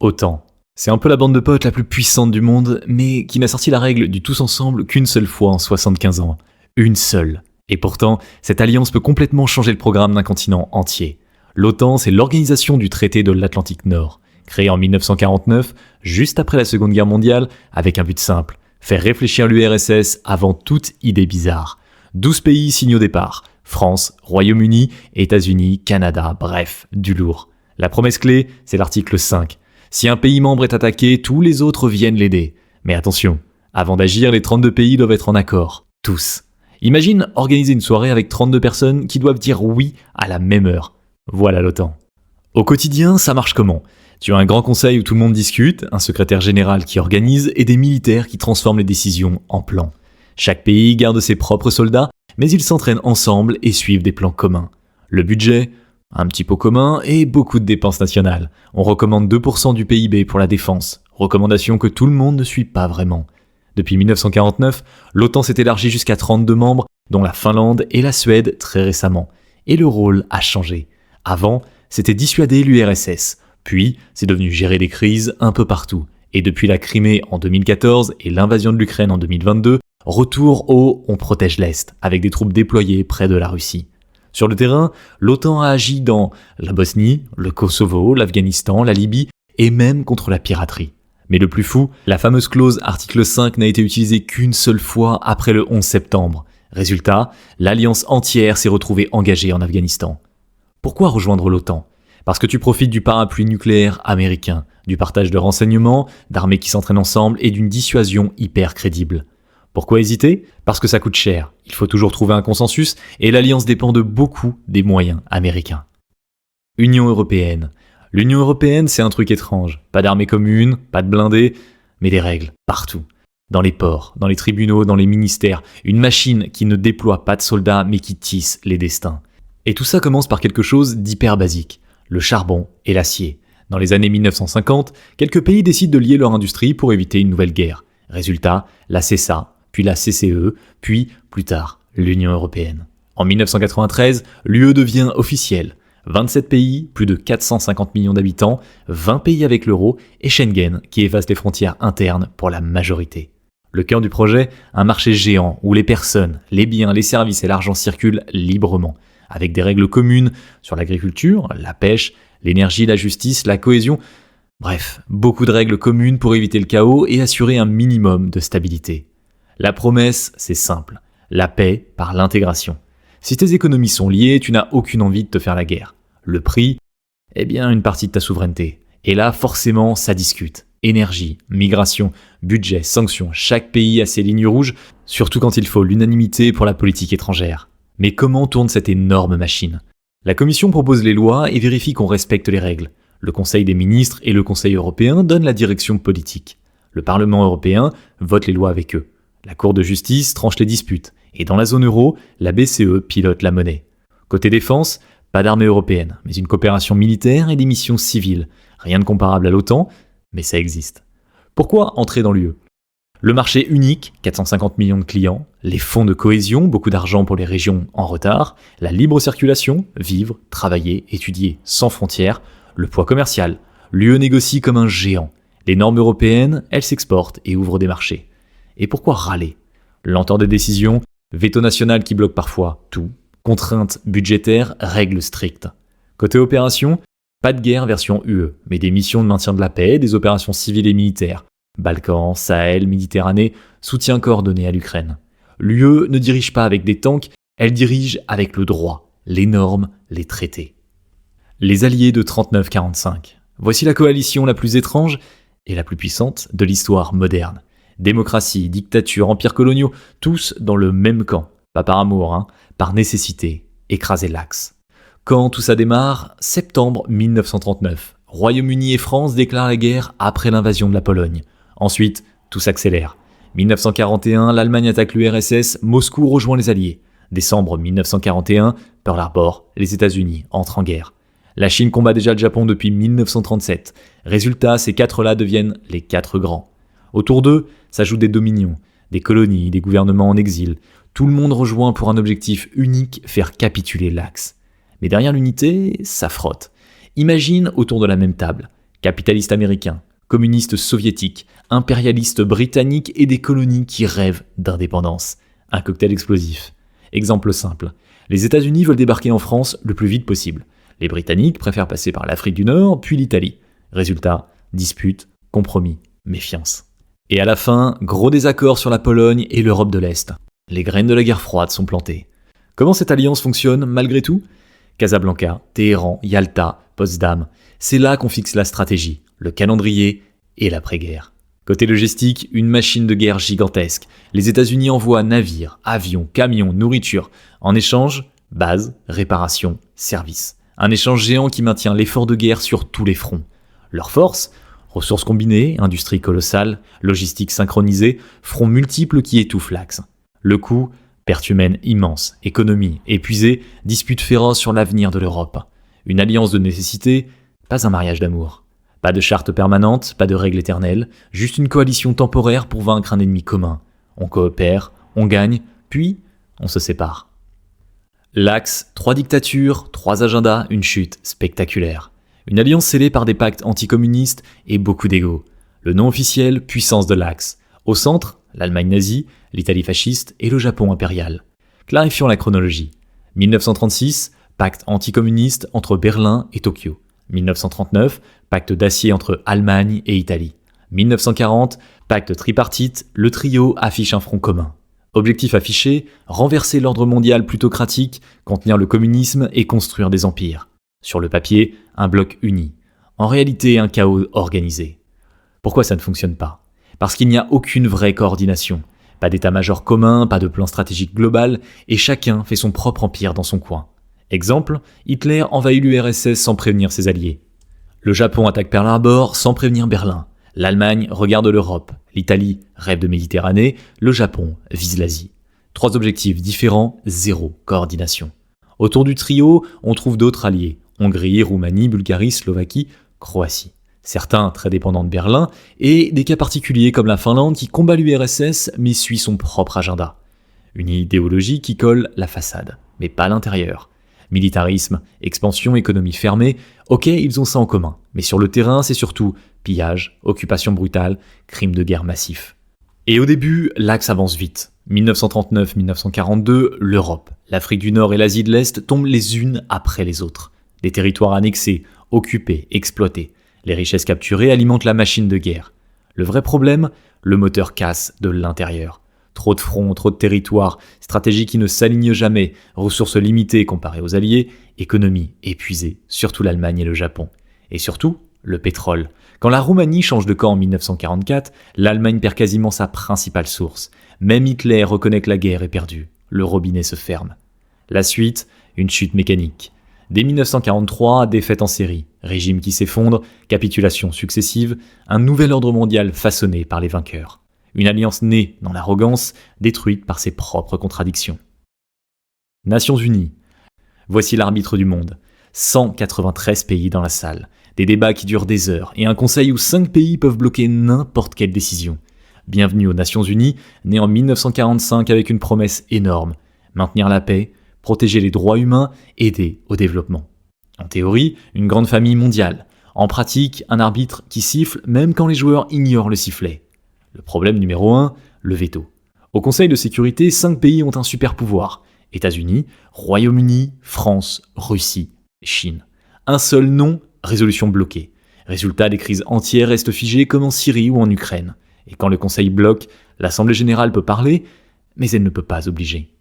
OTAN. C'est un peu la bande de potes la plus puissante du monde, mais qui n'a sorti la règle du tous ensemble qu'une seule fois en 75 ans. Une seule. Et pourtant, cette alliance peut complètement changer le programme d'un continent entier. L'OTAN, c'est l'organisation du traité de l'Atlantique Nord, créée en 1949, juste après la Seconde Guerre mondiale, avec un but simple, faire réfléchir l'URSS avant toute idée bizarre. 12 pays signent au départ, France, Royaume-Uni, États-Unis, Canada, bref, du lourd. La promesse clé, c'est l'article 5. Si un pays membre est attaqué, tous les autres viennent l'aider. Mais attention, avant d'agir, les 32 pays doivent être en accord. Tous. Imagine organiser une soirée avec 32 personnes qui doivent dire oui à la même heure. Voilà l'OTAN. Au quotidien, ça marche comment ? Tu as un grand conseil où tout le monde discute, un secrétaire général qui organise et des militaires qui transforment les décisions en plans. Chaque pays garde ses propres soldats, mais ils s'entraînent ensemble et suivent des plans communs. Le budget ? Un petit pot commun et beaucoup de dépenses nationales. On recommande 2% du PIB pour la défense, recommandation que tout le monde ne suit pas vraiment. Depuis 1949, l'OTAN s'est élargie jusqu'à 32 membres, dont la Finlande et la Suède très récemment. Et le rôle a changé. Avant, c'était dissuader l'URSS, puis c'est devenu gérer des crises un peu partout. Et depuis la Crimée en 2014 et l'invasion de l'Ukraine en 2022, retour au « on protège l'Est » avec des troupes déployées près de la Russie. Sur le terrain, l'OTAN a agi dans la Bosnie, le Kosovo, l'Afghanistan, la Libye et même contre la piraterie. Mais le plus fou, la fameuse clause article 5 n'a été utilisée qu'une seule fois après le 11 septembre. Résultat, l'alliance entière s'est retrouvée engagée en Afghanistan. Pourquoi rejoindre l'OTAN ? Parce que tu profites du parapluie nucléaire américain, du partage de renseignements, d'armées qui s'entraînent ensemble et d'une dissuasion hyper crédible. Pourquoi hésiter ? Parce que ça coûte cher, il faut toujours trouver un consensus et l'alliance dépend de beaucoup des moyens américains. Union européenne. L'Union européenne, c'est un truc étrange. Pas d'armée commune, pas de blindés, mais des règles, partout. Dans les ports, dans les tribunaux, dans les ministères, une machine qui ne déploie pas de soldats mais qui tisse les destins. Et tout ça commence par quelque chose d'hyper basique, le charbon et l'acier. Dans les années 1950, quelques pays décident de lier leur industrie pour éviter une nouvelle guerre. Résultat, la CSA, puis la CCE, puis, plus tard, l'Union européenne. En 1993, l'UE devient officielle. 27 pays, plus de 450 millions d'habitants, 20 pays avec l'euro et Schengen qui efface les frontières internes pour la majorité. Le cœur du projet, un marché géant où les personnes, les biens, les services et l'argent circulent librement, avec des règles communes sur l'agriculture, la pêche, l'énergie, la justice, la cohésion. Bref, beaucoup de règles communes pour éviter le chaos et assurer un minimum de stabilité. La promesse, c'est simple. La paix par l'intégration. Si tes économies sont liées, tu n'as aucune envie de te faire la guerre. Le prix ? Eh bien, une partie de ta souveraineté. Et là, forcément, ça discute. Énergie, migration, budget, sanctions, chaque pays a ses lignes rouges, surtout quand il faut l'unanimité pour la politique étrangère. Mais comment tourne cette énorme machine ? La Commission propose les lois et vérifie qu'on respecte les règles. Le Conseil des ministres et le Conseil européen donnent la direction politique. Le Parlement européen vote les lois avec eux. La Cour de justice tranche les disputes. Et dans la zone euro, la BCE pilote la monnaie. Côté défense, pas d'armée européenne, mais une coopération militaire et des missions civiles. Rien de comparable à l'OTAN, mais ça existe. Pourquoi entrer dans l'UE ? Le marché unique, 450 millions de clients, les fonds de cohésion, beaucoup d'argent pour les régions en retard, la libre circulation, vivre, travailler, étudier sans frontières, le poids commercial. L'UE négocie comme un géant. Les normes européennes, elles s'exportent et ouvrent des marchés. Et pourquoi râler ? Lenteur des décisions, veto national qui bloque parfois tout, contraintes budgétaires, règles strictes. Côté opération, pas de guerre version UE, mais des missions de maintien de la paix, des opérations civiles et militaires. Balkans, Sahel, Méditerranée, soutien coordonné à l'Ukraine. L'UE ne dirige pas avec des tanks, elle dirige avec le droit, les normes, les traités. Les alliés de 39-45. Voici la coalition la plus étrange et la plus puissante de l'histoire moderne. Démocratie, dictature, empires coloniaux, tous dans le même camp. Pas par amour, par nécessité, écraser l'Axe. Quand tout ça démarre, septembre 1939. Royaume-Uni et France déclarent la guerre après l'invasion de la Pologne. Ensuite, tout s'accélère. 1941, l'Allemagne attaque l'URSS, Moscou rejoint les Alliés. Décembre 1941, Pearl Harbor, les États-Unis entrent en guerre. La Chine combat déjà le Japon depuis 1937. Résultat, ces quatre-là deviennent les quatre grands. Autour d'eux, s'ajoutent des dominions, des colonies, des gouvernements en exil. Tout le monde rejoint pour un objectif unique, faire capituler l'Axe. Mais derrière l'unité, ça frotte. Imagine autour de la même table Capitalistes américains, communistes soviétiques, impérialistes britanniques et des colonies qui rêvent d'indépendance. Un cocktail explosif. Exemple simple. Les États-Unis veulent débarquer en France le plus vite possible. Les Britanniques préfèrent passer par l'Afrique du Nord, puis l'Italie. Résultat, dispute, compromis, méfiance. Et à la fin, gros désaccord sur la Pologne et l'Europe de l'Est. Les graines de la guerre froide sont plantées. Comment cette alliance fonctionne malgré tout ? Casablanca, Téhéran, Yalta, Potsdam, c'est là qu'on fixe la stratégie, le calendrier et l'après-guerre. Côté logistique, une machine de guerre gigantesque. Les États-Unis envoient navires, avions, camions, nourriture. En échange, base, réparation, services. Un échange géant qui maintient l'effort de guerre sur tous les fronts. Leurs forces, ressources combinées, industrie colossale, logistique synchronisée, fronts multiples qui étouffent l'axe. Le coût, perte humaine immense, économie épuisée, dispute féroce sur l'avenir de l'Europe. Une alliance de nécessité, pas un mariage d'amour. Pas de charte permanente, pas de règle éternelle, juste une coalition temporaire pour vaincre un ennemi commun. On coopère, on gagne, puis on se sépare. L'axe, 3 dictatures, 3 agendas, une chute spectaculaire. Une alliance scellée par des pactes anticommunistes et beaucoup d'ego. Le nom officiel, puissance de l'axe. Au centre, l'Allemagne nazie, l'Italie fasciste et le Japon impérial. Clarifions la chronologie. 1936, pacte anticommuniste entre Berlin et Tokyo. 1939, pacte d'acier entre Allemagne et Italie. 1940, pacte tripartite, le trio affiche un front commun. Objectif affiché, renverser l'ordre mondial plutocratique, contenir le communisme et construire des empires. Sur le papier, un bloc uni. En réalité, un chaos organisé. Pourquoi ça ne fonctionne pas ? Parce qu'il n'y a aucune vraie coordination. Pas d'état-major commun, pas de plan stratégique global, et chacun fait son propre empire dans son coin. Exemple, Hitler envahit l'URSS sans prévenir ses alliés. Le Japon attaque Pearl Harbor sans prévenir Berlin. L'Allemagne regarde l'Europe. L'Italie rêve de Méditerranée. Le Japon vise l'Asie. 3 objectifs différents, 0 coordination. Autour du trio, on trouve d'autres alliés. Hongrie, Roumanie, Bulgarie, Slovaquie, Croatie. Certains très dépendants de Berlin, et des cas particuliers comme la Finlande qui combat l'URSS mais suit son propre agenda. Une idéologie qui colle la façade, mais pas l'intérieur. Militarisme, expansion, économie fermée, ok, ils ont ça en commun. Mais sur le terrain, c'est surtout pillage, occupation brutale, crimes de guerre massifs. Et au début, l'axe avance vite. 1939-1942, l'Europe, l'Afrique du Nord et l'Asie de l'Est tombent les unes après les autres. Des territoires annexés, occupés, exploités. Les richesses capturées alimentent la machine de guerre. Le vrai problème, le moteur casse de l'intérieur. Trop de fronts, trop de territoires, stratégie qui ne s'aligne jamais, ressources limitées comparées aux alliés, économie épuisée, surtout l'Allemagne et le Japon. Et surtout, le pétrole. Quand la Roumanie change de camp en 1944, l'Allemagne perd quasiment sa principale source. Même Hitler reconnaît que la guerre est perdue. Le robinet se ferme. La suite, une chute mécanique. Dès 1943, défaite en série, régime qui s'effondre, capitulations successives, un nouvel ordre mondial façonné par les vainqueurs. Une alliance née dans l'arrogance, détruite par ses propres contradictions. Nations Unies. Voici l'arbitre du monde. 193 pays dans la salle. Des débats qui durent des heures et un conseil où 5 pays peuvent bloquer n'importe quelle décision. Bienvenue aux Nations Unies, né en 1945 avec une promesse énorme. Maintenir la paix, protéger les droits humains, aider au développement. En théorie, une grande famille mondiale. En pratique, un arbitre qui siffle même quand les joueurs ignorent le sifflet. Le problème numéro 1, le veto. Au Conseil de sécurité, 5 pays ont un super pouvoir. États-Unis, Royaume-Uni, France, Russie, Chine. Un seul non, résolution bloquée. Résultat, des crises entières restent figées comme en Syrie ou en Ukraine. Et quand le Conseil bloque, l'Assemblée générale peut parler, mais elle ne peut pas obliger.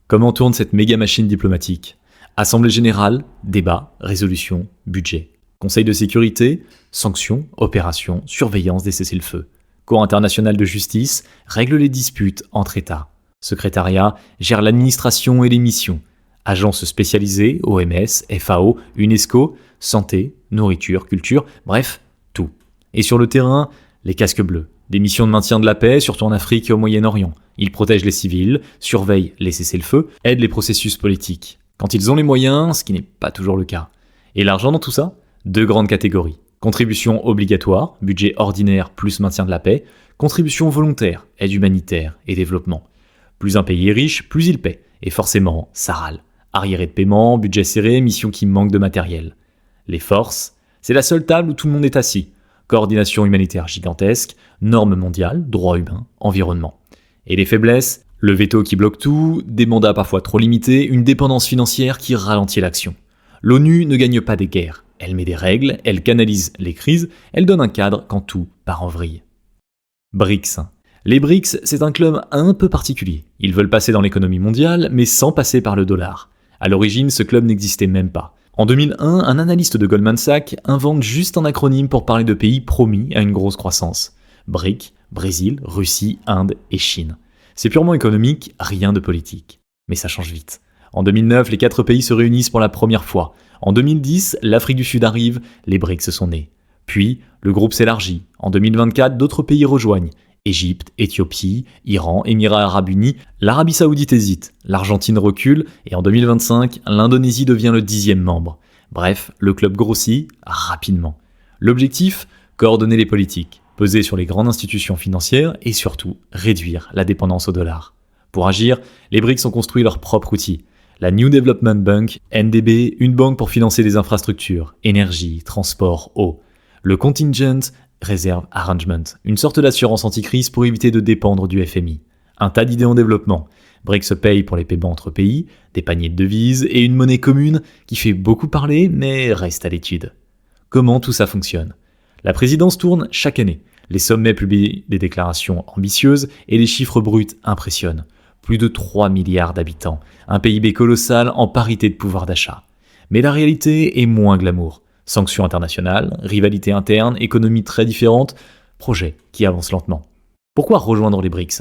Comment tourne cette méga machine diplomatique ? Assemblée générale, débat, résolution, budget. Conseil de sécurité, sanctions, opérations, surveillance des cessez-le-feu. Cour internationale de justice règle les disputes entre États. Secrétariat gère l'administration et les missions. Agences spécialisées, OMS, FAO, UNESCO, santé, nourriture, culture, bref, tout. Et sur le terrain, les casques bleus. Des missions de maintien de la paix, surtout en Afrique et au Moyen-Orient. Ils protègent les civils, surveillent les cessez-le-feu, aident les processus politiques. Quand ils ont les moyens, ce qui n'est pas toujours le cas. Et l'argent dans tout ça ? 2 grandes catégories. Contribution obligatoire, budget ordinaire plus maintien de la paix. Contribution volontaire, aide humanitaire et développement. Plus un pays est riche, plus il paie. Et forcément, ça râle. Arriéré de paiement, budget serré, mission qui manque de matériel. Les forces, C'est la seule table où tout le monde est assis. Coordination humanitaire gigantesque, normes mondiales, droits humains, environnement. Et les faiblesses ? Le veto qui bloque tout, des mandats parfois trop limités, une dépendance financière qui ralentit l'action. L'ONU ne gagne pas des guerres. Elle met des règles, elle canalise les crises, elle donne un cadre quand tout part en vrille. BRICS. Les BRICS, c'est un club un peu particulier. Ils veulent passer dans l'économie mondiale, mais sans passer par le dollar. À l'origine, ce club n'existait même pas. En 2001, un analyste de Goldman Sachs invente juste un acronyme pour parler de pays promis à une grosse croissance. BRIC, Brésil, Russie, Inde et Chine. C'est purement économique, rien de politique. Mais ça change vite. En 2009, les 4 pays se réunissent pour la première fois. En 2010, l'Afrique du Sud arrive, les BRICS sont nés. Puis, le groupe s'élargit. En 2024, d'autres pays rejoignent. Égypte, Éthiopie, Iran, Émirats Arabes Unis, l'Arabie Saoudite hésite, l'Argentine recule et en 2025, l'Indonésie devient le 10e membre. Bref, le club grossit rapidement. L'objectif ? Coordonner les politiques, peser sur les grandes institutions financières et surtout réduire la dépendance au dollar. Pour agir, les BRICS ont construit leur propre outil. La New Development Bank, NDB, une banque pour financer des infrastructures, énergie, transport, eau. Le Contingent Reserve Arrangement, une sorte d'assurance anti-crise pour éviter de dépendre du FMI. Un tas d'idées en développement. BRICS se paye pour les paiements entre pays, des paniers de devises et une monnaie commune qui fait beaucoup parler mais reste à l'étude. Comment tout ça fonctionne ? La présidence tourne chaque année. Les sommets publient des déclarations ambitieuses et les chiffres bruts impressionnent. Plus de 3 milliards d'habitants, un PIB colossal en parité de pouvoir d'achat. Mais la réalité est moins glamour. Sanctions internationales, rivalités internes, économies très différentes, projets qui avancent lentement. Pourquoi rejoindre les BRICS ?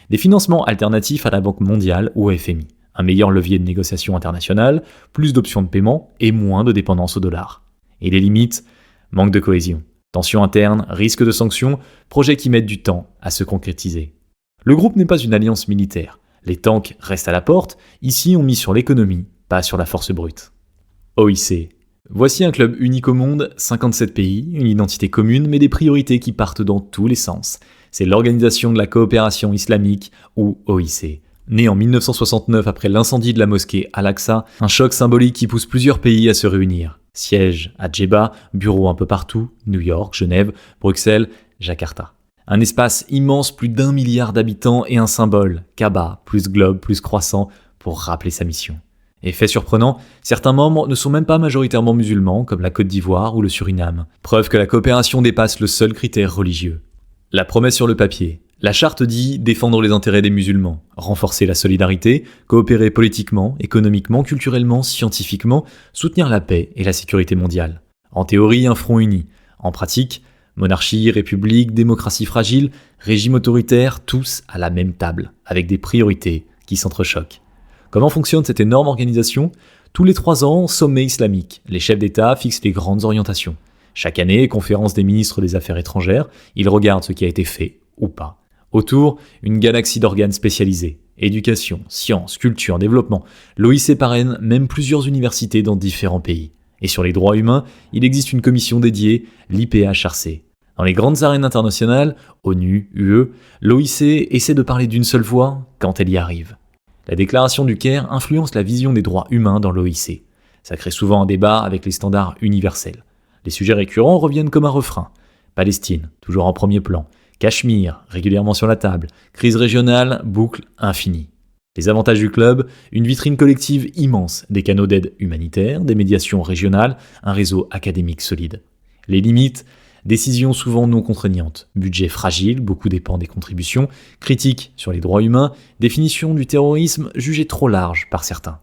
Des financements alternatifs à la Banque mondiale ou au FMI, un meilleur levier de négociation internationale, plus d'options de paiement et moins de dépendance au dollar. Et les limites ? Manque de cohésion, tensions internes, risque de sanctions, projets qui mettent du temps à se concrétiser. Le groupe n'est pas une alliance militaire. Les tanks restent à la porte, ici on mise sur l'économie, pas sur la force brute. OIC. Voici un club unique au monde, 57 pays, une identité commune mais des priorités qui partent dans tous les sens. C'est l'Organisation de la coopération islamique, ou OIC. Née en 1969 après l'incendie de la mosquée Al-Aqsa, un choc symbolique qui pousse plusieurs pays à se réunir. Siège à Djeddah, bureaux un peu partout, New York, Genève, Bruxelles, Jakarta. Un espace immense, plus d'1 milliard d'habitants et un symbole, Kaaba, plus globe, plus croissant, pour rappeler sa mission. Et fait surprenant, certains membres ne sont même pas majoritairement musulmans, comme la Côte d'Ivoire ou le Suriname. Preuve que la coopération dépasse le seul critère religieux. La promesse sur le papier. La charte dit défendre les intérêts des musulmans, renforcer la solidarité, coopérer politiquement, économiquement, culturellement, scientifiquement, soutenir la paix et la sécurité mondiale. En théorie, un front uni. En pratique, monarchie, république, démocratie fragile, régime autoritaire, tous à la même table, avec des priorités qui s'entrechoquent. Comment fonctionne cette énorme organisation ? Tous les 3 ans, sommet islamique. Les chefs d'État fixent les grandes orientations. Chaque année, conférence des ministres des Affaires étrangères, ils regardent ce qui a été fait ou pas. Autour, une galaxie d'organes spécialisés. Éducation, sciences, culture, développement. L'OIC parraine même plusieurs universités dans différents pays. Et sur les droits humains, il existe une commission dédiée, l'IPHRC. Dans les grandes arènes internationales, ONU, UE, l'OIC essaie de parler d'une seule voix quand elle y arrive. La déclaration du Caire influence la vision des droits humains dans l'OIC. Ça crée souvent un débat avec les standards universels. Les sujets récurrents reviennent comme un refrain. Palestine, toujours en premier plan. Cachemire, régulièrement sur la table. Crise régionale, boucle infinie. Les avantages du club, une vitrine collective immense, des canaux d'aide humanitaire, des médiations régionales, un réseau académique solide. Les limites, décisions souvent non contraignantes, budget fragile, beaucoup dépend des contributions, critiques sur les droits humains, définition du terrorisme jugée trop large par certains.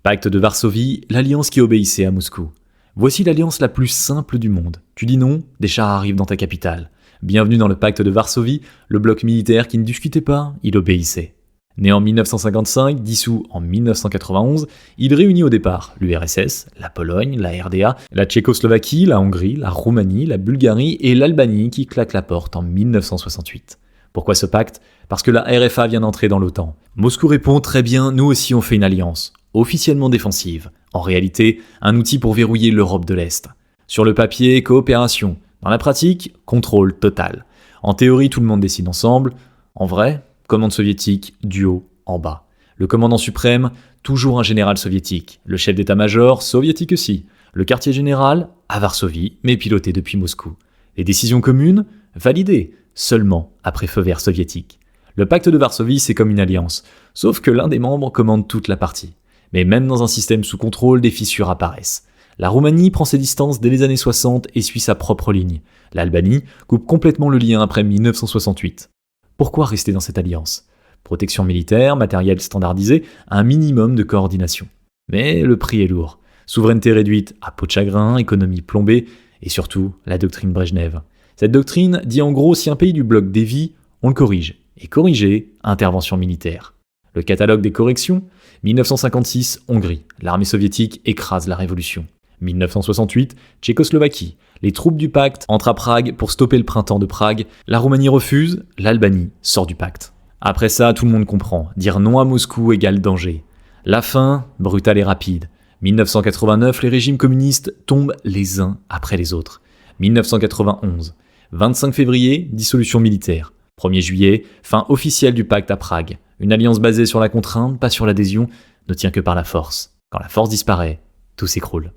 Pacte de Varsovie, l'alliance qui obéissait à Moscou. Voici l'alliance la plus simple du monde. Tu dis non, des chars arrivent dans ta capitale. Bienvenue dans le pacte de Varsovie, le bloc militaire qui ne discutait pas, il obéissait. Né en 1955, dissous en 1991, il réunit au départ l'URSS, la Pologne, la RDA, la Tchécoslovaquie, la Hongrie, la Roumanie, la Bulgarie et l'Albanie qui claquent la porte en 1968. Pourquoi ce pacte ? Parce que la RFA vient d'entrer dans l'OTAN. Moscou répond très bien, nous aussi on fait une alliance, officiellement défensive. En réalité, un outil pour verrouiller l'Europe de l'Est. Sur le papier, coopération. Dans la pratique, contrôle total. En théorie, tout le monde décide ensemble. En vrai, commande soviétique, du haut en bas. Le commandant suprême, toujours un général soviétique. Le chef d'état-major, soviétique aussi. Le quartier général, à Varsovie, mais piloté depuis Moscou. Les décisions communes, validées, seulement après feu vert soviétique. Le pacte de Varsovie, c'est comme une alliance, sauf que l'un des membres commande toute la partie. Mais même dans un système sous contrôle, des fissures apparaissent. La Roumanie prend ses distances dès les années 60 et suit sa propre ligne. L'Albanie coupe complètement le lien après 1968. Pourquoi rester dans cette alliance ? Protection militaire, matériel standardisé, un minimum de coordination. Mais le prix est lourd. Souveraineté réduite à peau de chagrin, économie plombée, et surtout la doctrine Brejnev. Cette doctrine dit en gros si un pays du bloc dévie, on le corrige. Et corriger, intervention militaire. Le catalogue des corrections, 1956, Hongrie. L'armée soviétique écrase la révolution. 1968, Tchécoslovaquie. Les troupes du pacte entrent à Prague pour stopper le printemps de Prague. La Roumanie refuse, l'Albanie sort du pacte. Après ça, tout le monde comprend. Dire non à Moscou égale danger. La fin, brutale et rapide. 1989, les régimes communistes tombent les uns après les autres. 1991, 25 février, dissolution militaire. 1er juillet, fin officielle du pacte à Prague. Une alliance basée sur la contrainte, pas sur l'adhésion, ne tient que par la force. Quand la force disparaît, tout s'écroule.